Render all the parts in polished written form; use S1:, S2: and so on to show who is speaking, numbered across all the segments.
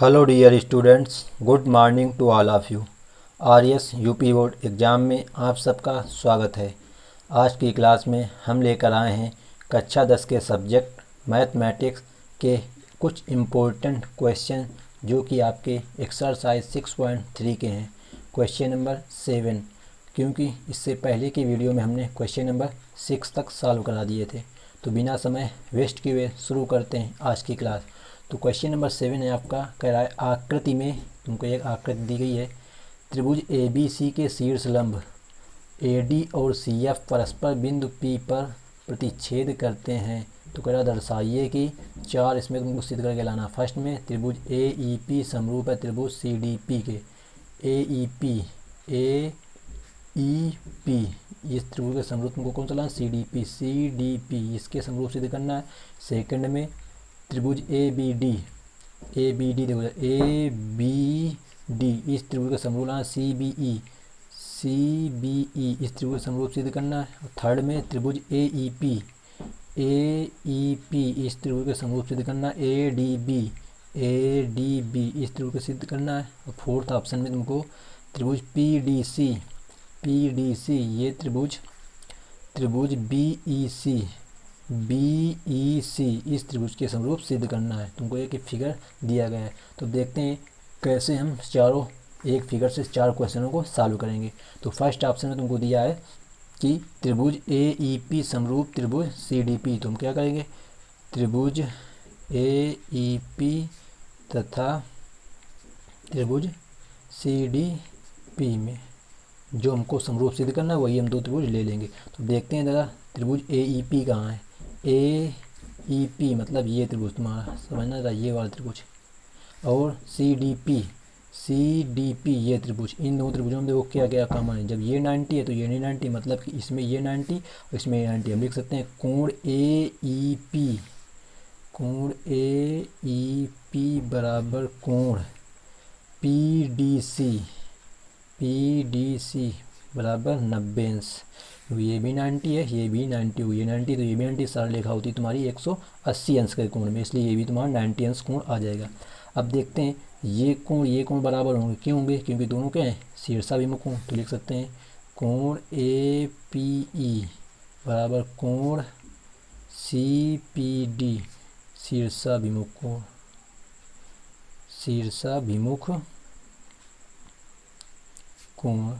S1: Hello dear students, good morning to all of you. RS UP board exam में आप सबका स्वागत है। आज की क्लास में हम लेकर आए हैं कक्षा 10 के सब्जेक्ट मैथमेटिक्स के कुछ इम्पोर्टेंट क्वेश्चन जो कि आपके एक्सरसाइज 6.3 के हैं। क्वेश्चन नंबर 7, क्योंकि इससे पहले की वीडियो में हमने क्वेश्चन नंबर 6 तक सॉल्व करा दिए थे, तो बिना समय वेस्ट किए शुरू करते हैं आज की क्लास। तो क्वेश्चन नंबर 7 है आपका, कह रहा है आकृति में तुमको एक आकृति दी गई है। त्रिभुज ए बी सी के शीर्ष लंब ए डी और सी एफ परस्पर बिंदु पी पर प्रतिच्छेद करते हैं। तो कह रहा दर्शाइए कि चार इसमें तुमको सिद्ध करके लाना। फर्स्ट में त्रिभुज ए ई पी समरूप है त्रिभुज सी डी पी के। ए ई पी इस त्रिभुज के समरूप तुमको कौन सा लाना? सी डी पी इसके समरूप सिद्ध करना है। सेकंड में त्रिभुज ए बी डी देखो ए बी डी इस त्रिभुज का समरूप लाना। सी बी ई इस त्रिभुज का समरूप सिद्ध करना है। थर्ड में त्रिभुज ए ई पी इस त्रिभुज का समरूप सिद्ध करना है। ए डी बी इस त्रिभुज को सिद्ध करना है। और फोर्थ ऑप्शन में तुमको त्रिभुज पी डी सी ये त्रिभुज बी ई सी इस त्रिभुज के समरूप सिद्ध करना है। तुमको एक फिगर दिया गया है, तो देखते हैं कैसे हम चारों एक फिगर से चार क्वेश्चनों को सॉल्व करेंगे। तो फर्स्ट ऑप्शन में तुमको दिया है कि त्रिभुज ए ई पी समरूप त्रिभुज सी डी पी। तो हम क्या करेंगे? त्रिभुज ए ई पी तथा त्रिभुज सी डी पी में जो हमको समरूप सिद्ध करना है वही हम दो त्रिभुज ले लेंगे। तो देखते हैं दादा, त्रिभुज ए ई पी कहाँ है? ए ई पी मतलब ये त्रिभुज तुम्हारा समझना था, ये वाला त्रिभुज। और सी डी पी ये त्रिभुज। इन दो त्रिभुजों में देखो क्या क्या कॉमन है। जब ये 90 है तो ये नहीं 90, मतलब कि इसमें ये 90 और इसमें ये 90। हम लिख सकते हैं कोण ए ई पी बराबर कोण पी डी सी बराबर 90 अंश। ये भी 90 है, ये भी 90 हुई, ये 90 तो ये भी 90। सारी रेखा होती तुम्हारी 180 अंश के कोण में, इसलिए ये भी तुम्हारा 90 अंश कोण आ जाएगा। अब देखते हैं ये कोण बराबर होंगे। क्यों होंगे? क्योंकि दोनों क्या हैं? शीर्षाभिमुख कोण। तो लिख सकते हैं कोण ए पी ई बराबर कोण सी पी डी शीर्षाभिमुख कोण।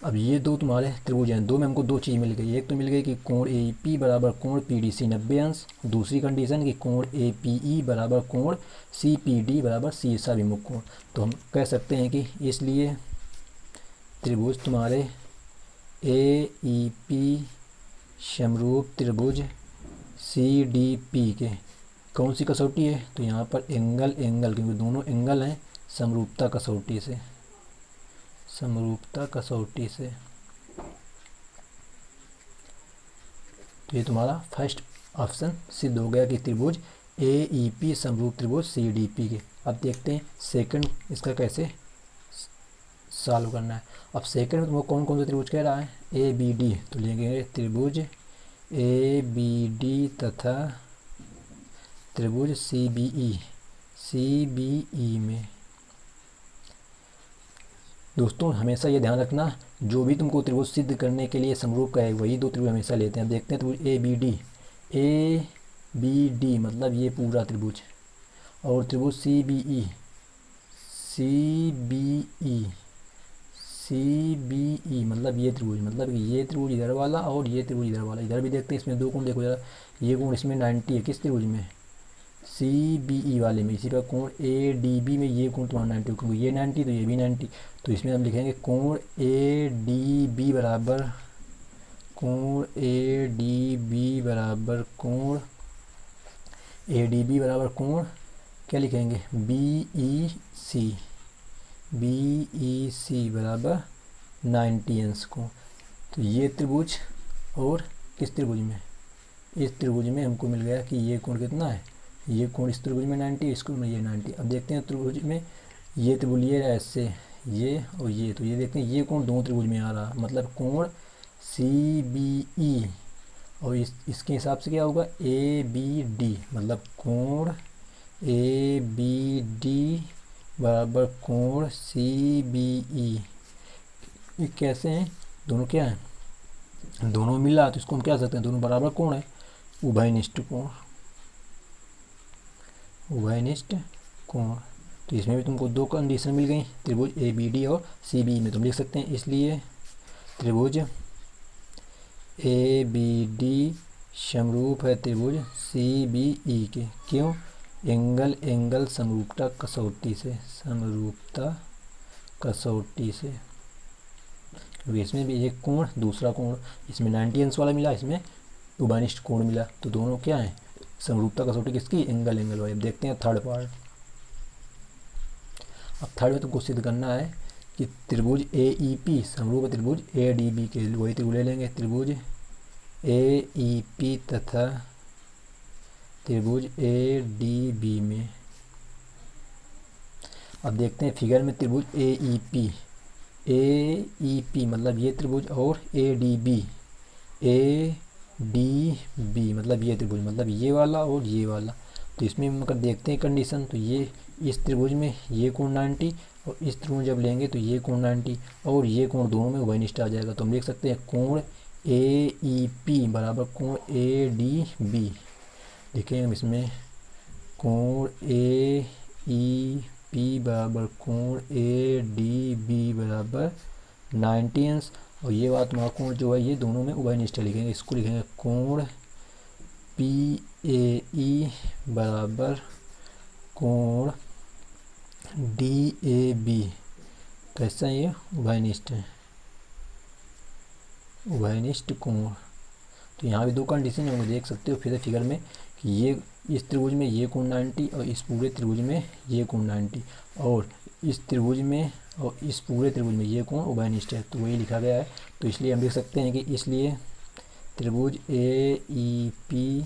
S1: अब ये दो तुम्हारे त्रिभुज हैं, दो में हमको दो चीज़ मिल गई। एक तो मिल गई कि कोण ए पी बराबर कोण पी डी सी 90 अंश। दूसरी कंडीशन कि कोण ए पी ई बराबर कोण सी पी डी बराबर शीर्षाभिमुख कोण। तो हम कह सकते हैं कि इसलिए त्रिभुज तुम्हारे ए ई पी समरूप त्रिभुज सी डी पी के कौन सी कसौटी है? तो यहाँ पर एंगल, क्योंकि दोनों एंगल हैं समरूपता कसौटी से। तो ये तुम्हारा फर्स्ट ऑप्शन सिद्ध हो गया कि त्रिभुज ए ई पी समरूप त्रिभुज सी डी पी के। अब देखते हैं सेकंड इसका कैसे सॉल्व करना है। अब सेकंड में तुमको कौन कौन सा त्रिभुज कह रहा है? A B D. तो लेंगे त्रिभुज ए बी डी तथा त्रिभुज सी बी ई में। दोस्तों हमेशा ये ध्यान रखना, जो भी तुमको त्रिभुज सिद्ध करने के लिए समरूप का है वही दो त्रिभुज हमेशा लेते हैं। देखते हैं त्रिभुज ए बी डी मतलब ये पूरा त्रिभुज। और त्रिभुज सी बी ई मतलब ये त्रिभुज, मतलब ये त्रिभुज इधर वाला और ये त्रिभुज इधर वाला। इधर भी देखते हैं, इसमें दो कोण देखो जरा। ये कोण इसमें 90 है, किस त्रिभुज में? सी बी ई वाले में। इसी पर कोण ए डी बी में ये कोण तुम्हारा 90, क्योंकि ये 90 तो ये भी 90। तो इसमें हम लिखेंगे कोण ए डी बी बराबर कोण क्या लिखेंगे? बी ई सी बराबर 90 अंश कोण। तो ये त्रिभुज और किस त्रिभुज में? इस त्रिभुज में हमको मिल गया कि ये कोण कितना है? ये कोण इस त्रिभुज में 90, इस कोण में ये 90। अब देखते हैं त्रिभुज में ये त्रिभुज ये ऐसे ये और ये, तो ये देखते हैं ये कोण दोनों त्रिभुज में आ रहा, मतलब कोण सी बी ई और इसके हिसाब से क्या होगा ए बी डी, मतलब कोण ए बी डी बराबर कोण सी बी ई। ये कैसे हैं, दोनों क्या हैं, दोनों मिला तो इसको हम क्या सकते हैं, दोनों बराबर कोण है, उभयनिष्ठ कोण, उभयनिष्ठ कोण। तो इसमें भी तुमको दो कंडीशन मिल गई, त्रिभुज ए बी डी और सी बी में तुम लिख सकते हैं। इसलिए त्रिभुज ए बी डी समरूप है त्रिभुज सी बी ई के। क्यों, एंगल एंगल समरूपता कसौटी से, समरूपता कसौटी से। इसमें भी एक कोण दूसरा कोण, इसमें 90 अंश वाला मिला, इसमें उभयनिष्ठ कोण मिला, तो दोनों क्या है, समरूपता कसौटी किसकी, एंगल एंगल वाली। अब देखते हैं थर्ड पार्ट। अब थर्ड में तुमको सिद्ध करना है कि त्रिभुज ए ई पी समरूप है त्रिभुज ए डी बी के। वही त्रिभुज ले लेंगे, त्रिभुज ए ई पी तथा त्रिभुज ए डी बी में। अब देखते हैं फिगर में, त्रिभुज ए ई पी मतलब ये त्रिभुज और ए डी बी मतलब ये त्रिभुज, मतलब ये वाला और ये वाला। तो इसमें हम अगर देखते हैं कंडीशन, तो ये इस त्रिभुज में ये कोण 90 और इस त्रिभुज जब लेंगे तो ये कोण 90 और ये कोण दोनों में उभयनिष्ठ आ जाएगा। तो हम लिख सकते हैं कोण ए ई पी बराबर कोण ए डी बी। देखेंगे हम इसमें, कोण ए ई पी बराबर कोण ए डी बी बराबर 90 अंश, और ये बात तुम्हारा कोण जो है ये दोनों में उभयनिष्ठ लिखेंगे। इसको लिखेंगे कोण पी ए ई बराबर कोण डी ए बी। कैसा है ये, उभयनिष्ठ है, उभयनिष्ठ कोण। तो यहाँ भी दो कंडीशन होंगे, देख सकते हो फिर फिगर में कि ये इस त्रिभुज में ये कोण 90 और इस पूरे त्रिभुज में ये कोण 90 और इस त्रिभुज में और इस पूरे त्रिभुज में ये कोण उभयनिष्ठ है, तो वही लिखा गया है। तो इसलिए हम लिख सकते हैं कि इसलिए त्रिभुज ए ई पी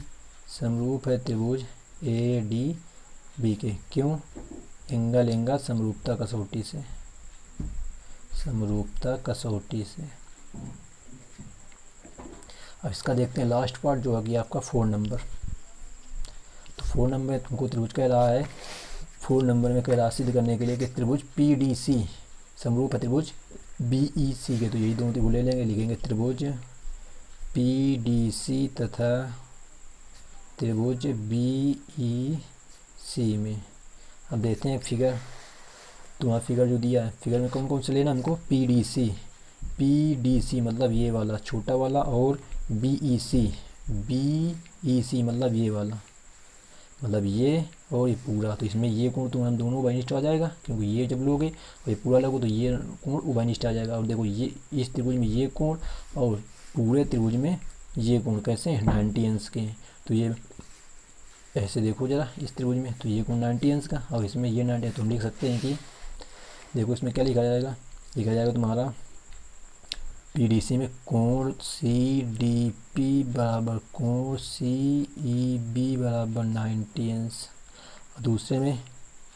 S1: समरूप है त्रिभुज ए डी बी के। क्यों, एंगल एंगल समरूपता कसौटी से, समरूपता कसौटी से। अब इसका देखते हैं लास्ट पार्ट जो है आपका 4 नंबर। तो 4 नंबर में तुमको त्रिभुज कह रहा है, 4 नंबर में कह रहा है सिद्ध करने के लिए कि त्रिभुज पी डी सी समरूप है त्रिभुज बी ई सी के। तो यही दोनों त्रिभुज ले लेंगे, लिखेंगे त्रिभुज पी डी सी तथा त्रिभुज बी ई सी में। अब देखते हैं फिगर, तुम्हारा फिगर जो दिया है, फिगर में कौन कौन से लेना हमको, पी डी सी मतलब ये वाला छोटा वाला और बी ई सी मतलब ये वाला, मतलब ये और ये पूरा। तो इसमें ये कोण तो हम दोनों उभयनिष्ठ आ जाएगा, क्योंकि ये जब लोगे और ये पूरा लोगे तो ये कोण उभयनिष्ठ आ जाएगा। और देखो ये इस त्रिभुज में ये कोण और पूरे त्रिभुज में ये कोण कैसे हैं, 90 अंश के हैं। तो ये ऐसे देखो जरा, इस त्रिभुज में तो ये कोण 90 अंश का और इसमें ये 90 है। तो हम लिख सकते हैं कि देखो इसमें क्या लिखा जाएगा, लिखा जाएगा तुम्हारा पी डी सी में कोण सी डी पी बराबर कोण सी ई बी बराबर 90 अंश, और दूसरे में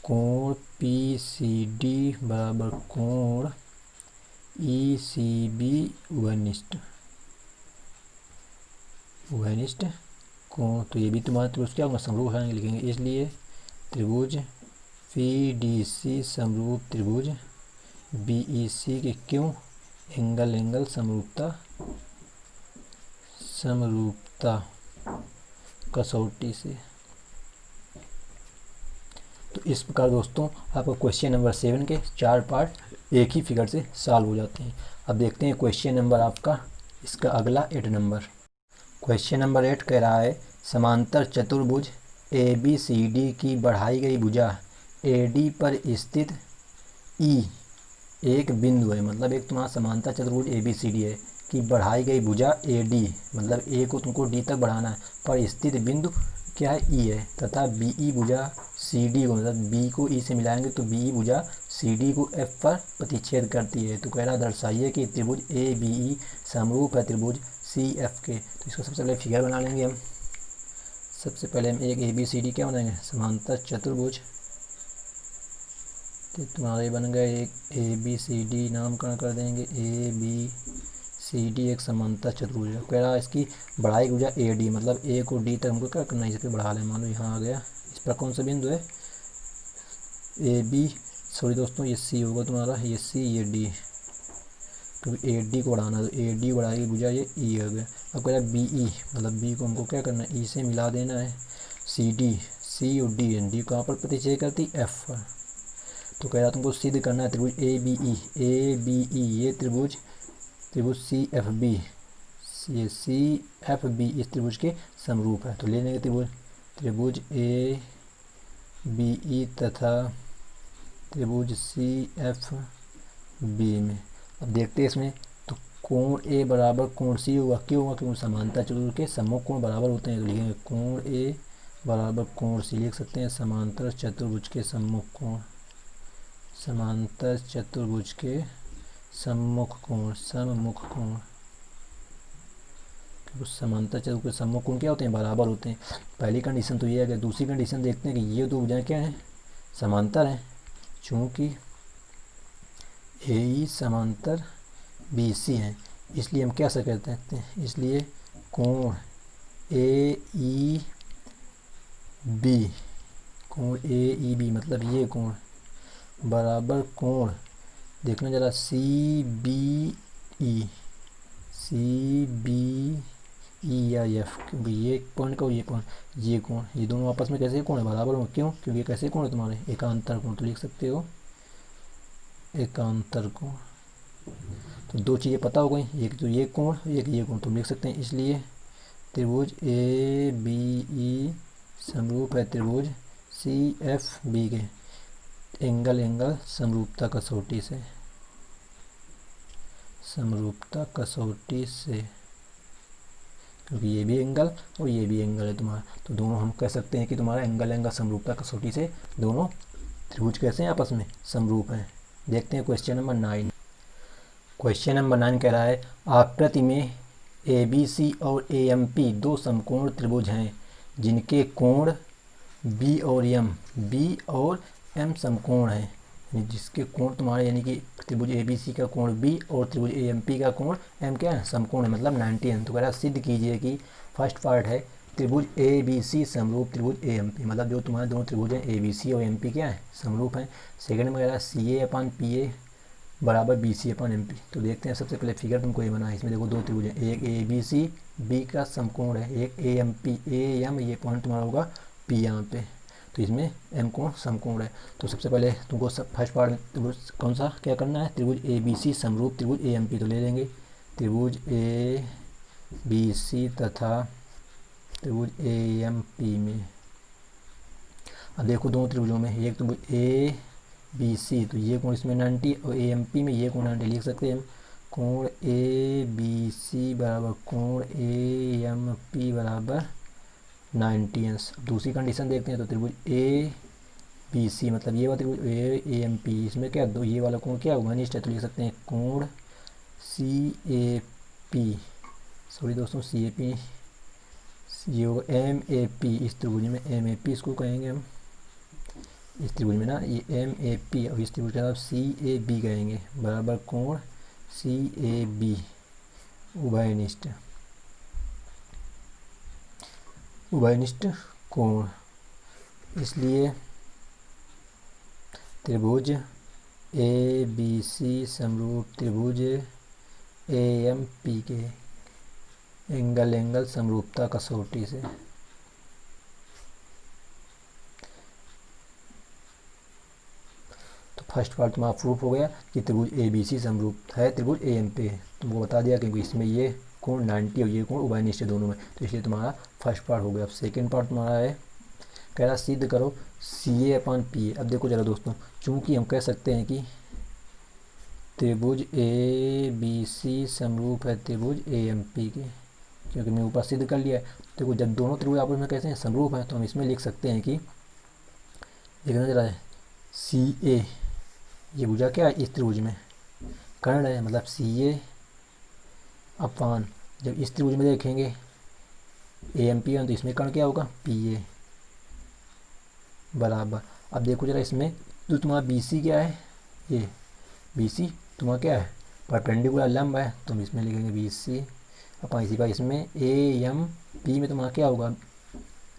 S1: कोण पी सी डी बराबर कोण ई सी बी उभयनिष्ठ कोण। तो ये भी तुम्हारा त्रिभुज क्या होगा, समरूप है, लिखेंगे। इसलिए त्रिभुज पी डी सी समरूप त्रिभुज बी ई सी के। क्यों, एंगल एंगल समरूपता कसौटी से। तो इस प्रकार दोस्तों आपका क्वेश्चन नंबर 7 के 4 पार्ट एक ही फिगर से सॉल्व हो जाते हैं। अब देखते हैं क्वेश्चन नंबर आपका इसका अगला 8 नंबर। क्वेश्चन नंबर 8 कह रहा है, समांतर चतुर्भुज ए बी सी डी की बढ़ाई गई भुजा ए डी पर स्थित ई एक बिंदु है। मतलब एक तुम्हारा समांतर चतुर्भुज ए बी सी डी है कि बढ़ाई गई भुजा ए डी, मतलब ए को तुमको डी तक बढ़ाना है, पर स्थित बिंदु क्या है, ई है, तथा बी ई भुजा सी डी को, मतलब बी को ई से मिलाएंगे तो बी ई भुजा सी डी को एफ पर प्रतिच्छेद करती है। तो कह रहा दर्शाइए कि त्रिभुज ए बी ई समरूप है त्रिभुज सी एफ के। तो इसको सबसे पहले फिगर बना लेंगे हम। सबसे पहले हम एक ए बी सी डी क्या बनाएंगे, समांतर चतुर्भुज। तो तुम्हारे बन गए एक ए बी सी डी, नामकरण कर देंगे ए बी सी डी, एक समांतर चतुर्भुज। कह रहा है इसकी बढ़ाई भुजा ए डी, मतलब ए को डी तक हमको क्या करना है, इसके बढ़ा लें। मान लो यहाँ आ गया, इस पर कौन सा बिंदु है, ए बी, सॉरी दोस्तों ये सी होगा तुम्हारा, ये सी ये डी, तो ए डी को बढ़ाना, तो ए डी बढ़ाएगी भुजा ये ई हो गया। अब कह रहा है बी ई, मतलब बी को हमको क्या करना है, ई से मिला देना है, सी डी, सी और डी, डी कहाँ पर प्रतिच्छेद करती, एफ पर। तो कह रहा तुमको सिद्ध करना है त्रिभुज A B E, A B E ये त्रिभुज, त्रिभुज सी एफ बी, ये सी एफ बी इस त्रिभुज के समरूप है। तो ले लेंगे त्रिभुज, त्रिभुज ए बी ई तथा त्रिभुज सी एफ बी में। अब देखते हैं इसमें, तो कोण ए बराबर कोण सी होगा, क्यों होगा, क्योंकि समांतर चतुर्भुज के सम्मुख कोण बराबर होते हैं। तो लिखेंगे कोण ए बराबर कोण सी, लिख सकते हैं समांतर चतुर्भुज के सम्मुख कोण, समांतर चतुर्भुज के सम्मुख कोण, सम्मुख कोण, क्योंकि समांतर चतुर्भुज के सम्मुख कोण क्या होते हैं, बराबर होते हैं। पहली कंडीशन तो ये है। दूसरी कंडीशन देखते हैं कि ये दो भुजाएं क्या हैं, समांतर हैं, चूँकि ए ई समांतर बी सी हैं, इसलिए हम क्या कर सकते हैं, इसलिए कोण ए ई बी, कोण ए ई बी मतलब ये कोण बराबर कोण, देखना जरा C B E, C B E या एफ, क्योंकि ये पॉइंट का ये कोण, ये दोनों आपस में कैसे कोण है, बराबर हो, क्यों, क्योंकि ये कैसे कोण है तुम्हारे, एकांतर कोण। तो लिख सकते हो एकांतर कोण। तो दो चीज़ें पता हो गई, एक तो ये कोण, एक ये कोण, तो लिख सकते हैं इसलिए त्रिभुज ए बी ई समरूप है त्रिभुज सी एफ बी के एंगल समरूपता कसौटी से, समरूपता कसौटी से, क्योंकि ये भी एंगल और ये भी एंगल है तुम्हारा। तो दोनों हम कह सकते हैं कि तुम्हारा एंगल समरूपता कसौटी से दोनों त्रिभुज कैसे हैं, आपस में समरूप हैं। देखते हैं क्वेश्चन नंबर 9। क्वेश्चन नंबर 9 कह रहा है आकृति में ए बी सी और ए एम पी दो समकोण त्रिभुज हैं जिनके कोण बी और एम समकोण हैं, यानी जिसके कोण तुम्हारे, यानी कि त्रिभुज ए बी सी का कोण बी और त्रिभुज ए एम पी का कोण एम क्या है, समकोण है, मतलब 90 है। तो कह रहा सिद्ध कीजिए कि फर्स्ट पार्ट है त्रिभुज ए बी सी समरूप त्रिभुज ए एम पी, मतलब जो तुम्हारे दोनों त्रिभुज हैं ए बी सी और एम पी क्या है, समरूप हैं। सेकंड में कह रहा है सी ए अपन पी ए बराबर बी सी अपन एम पी। तो देखते हैं, सबसे पहले फिगर तुमको ये बना है, इसमें देखो दो त्रिभुज हैं, एक ए बी सी बी का समकोण है, एक A M P, A M ये पॉइंट तुम्हारा होगा पी यहाँ पे, तो इसमें एम कोण समकोण है। तो सबसे पहले तुमको फर्स्ट पार्ट में त्रिभुज कौन सा क्या करना है, त्रिभुज ए बी सी समरूप त्रिभुज ए एम पी। तो ले लेंगे त्रिभुज ए बी सी तथा त्रिभुज ए एम पी में। अब देखो दोनों त्रिभुजों में, एक त्रिभुज ए बी सी, तो ये कोण इसमें 90 और ए एम पी में ये कोण 90, लिख सकते हैं हम कोण ए बी सी बराबर कोण ए एम पी बराबर 90 अंश। दूसरी कंडीशन देखते हैं, तो त्रिभुज ए बी सी मतलब ये वाला त्रिभुज ए एम पी, इसमें क्या दो ये वाला कोण क्या होगा, घनिष्ठ है, तो लिख सकते हैं कोण सी ए पी, सॉरी दोस्तों सी ए पी, ये होगा एम ए पी, इस त्रिभुज में एम ए पी इसको कहेंगे हम, इस त्रिभुज में ना ये एम ए पी और इस त्रिभुज का सी ए बी कहेंगे, बराबर कोण सी ए बी उभयनिष्ठ, उभयनिष्ठ कोण। इसलिए त्रिभुज ए बी सी समरूप त्रिभुज ए एम पी के एंगल समरूपता कसौटी से। तो फर्स्ट पार्ट तुम्हारा प्रूफ हो गया कि त्रिभुज ए बी सी समरूप है त्रिभुज ए एम पी, तुमको बता दिया क्योंकि इसमें ये कोण 90 और ये कोण उभयनिष्ठ दोनों में, तो इसलिए तुम्हारा फर्स्ट पार्ट हो गया। अब सेकेंड पार्ट तुम्हारा है, कह रहा सिद्ध करो सी ए अपन पी ए। अब देखो जरा दोस्तों, चूँकि हम कह सकते हैं कि त्रिभुज ए बी सी समरूप है त्रिभुज ए एम पी के, क्योंकि मैं ऊपर सिद्ध कर लिया है। देखो जब दोनों त्रिभुज आपस में कैसे हैं, समरूप हैं, तो हम इसमें लिख सकते हैं कि देखना जरा है सी ए, ये भुजा क्या है इस त्रिभुज में कर्ण है, मतलब सी ए अपान, जब इस त्रिभुज में देखेंगे ए एम पी है तो इसमें कर्ण क्या होगा पी ए बराबर। अब देखो जरा इसमें जो तुम्हारा बी सी क्या है, ये बी सी तुम्हारा क्या है परपेंडिकुलर लंब है, तो हम इसमें लिखेंगे बी सी अपन इसी बार इसमें ए एम पी में तुम्हारा क्या होगा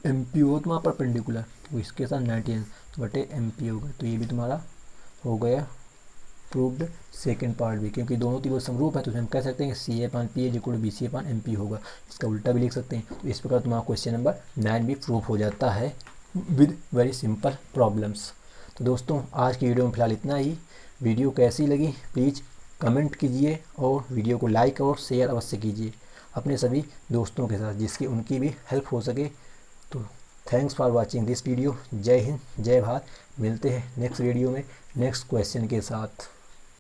S1: एम पी हो तुम्हारा परपेंडिकुलर, तो इसके साथ 90 बटे एम पी होगा। तो ये भी तुम्हारा हो गया प्रूव्ड सेकंड पार्ट भी, क्योंकि दोनों तीनों समरूप है तो हम कह सकते हैं कि C A upon P H equal to B C A upon M P होगा। इसका उल्टा भी लिख सकते हैं। तो इस प्रकार तुम्हारा क्वेश्चन नंबर 9 भी प्रूव हो जाता है विद वेरी सिंपल प्रॉब्लम्स। तो दोस्तों आज की वीडियो में फिलहाल इतना ही। वीडियो कैसी लगी प्लीज़ कमेंट कीजिए और वीडियो को लाइक और शेयर अवश्य कीजिए अपने सभी दोस्तों के साथ, जिसकी उनकी भी हेल्प हो सके। तो thanks for watching this video. जय हिंद, जय भारत। मिलते हैं नेक्स्ट वीडियो में नेक्स्ट क्वेश्चन के साथ।